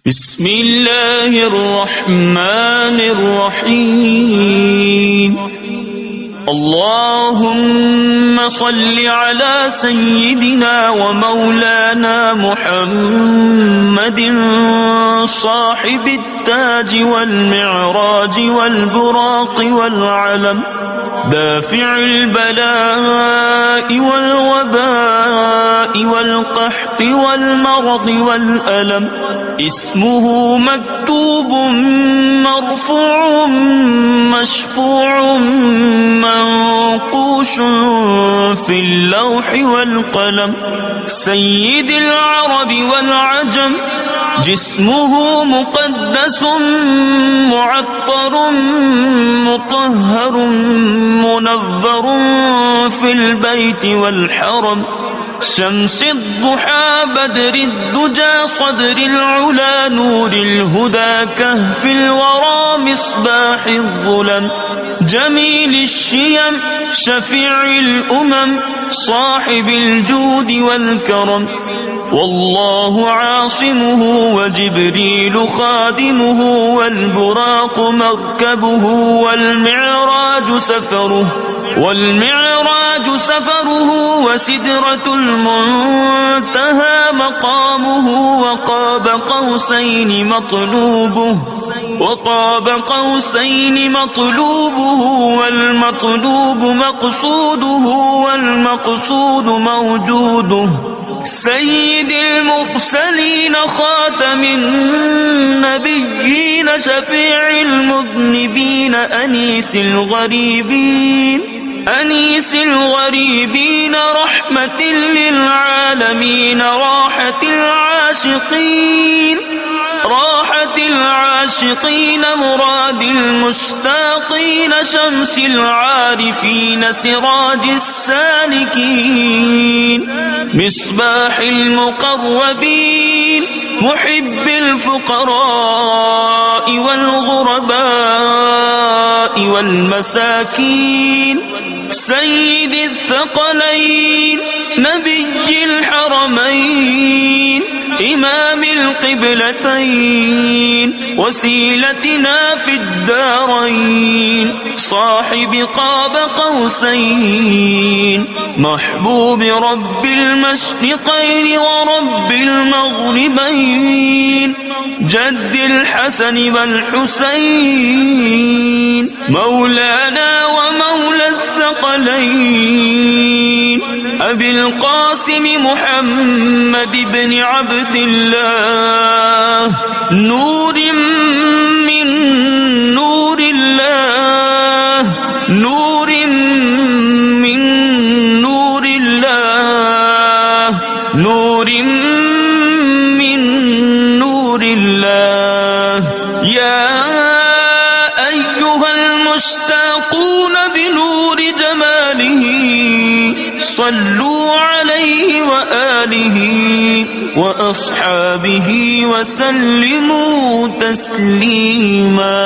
बिस्मिल्लाहिर्रहमानिर्रहीम। अल्लाहुम्मा सल्लि अला सय्यिदिना व मौलाना मुहम्मदिन साहिबित ताज वल मिअराज वल बुराक़ वल अलम दाफ़िअल बला'i वल वबा'i वल क़हति वल मरदि वल अलम इस्मुहु मक्तूबुन मरफ़ूउन मशफ़ूउन मंक़ूशुन फ़िल लौहि वल क़लम सय्यिदिल अरबि वल अजम जिस्मुहु मुक़द्दसुन मुअत्तरुन मुतहहरुन मुनव्वरुन फ़िल बैति वल हरम शम्सिद दुहा बदरिद दुजा सदरिल उला नूरिल हुदा कहफिल वरा मिस्बाहिल ज़ुलम जमीलिश शियम शफीइल उमम साहिबिल जूद वल करम वल्लाहु आसिमुहु व जिब्रीलु खादिमुहु वल बुराक़ु मरकबुहु वल मिअराजु सफरुहु व सिदरतुल मुंतहा मक़ामुहु व क़ाब क़ौसैन मطلوبه والمطلوب مقصوده والمقصود موجوده سيد المرسلين خاتم النبيين شفيع المذنبين أنيس الغريبين رحمة للعالمين راحة العاشقين مراد المشتاقين شمس العارفين سراج السالكين مصباح المقربين محب الفقراء والغرباء والمساكين سيد الثقلين نبي الحرمين إمام القبلتين وسيلتنا في الدارين صاحب قاب قوسين محبوب رب المشرقين ورب المغربين جد الحسن والحسين مولانا ومولى الثقلين أبي القاسم محمد بن عبد الله نور من نور الله نور من نور الله نور من نور الله يا أيها المشتاقون بنور جماله صلوا عليه وآله وأصحابه وسلموا تسليما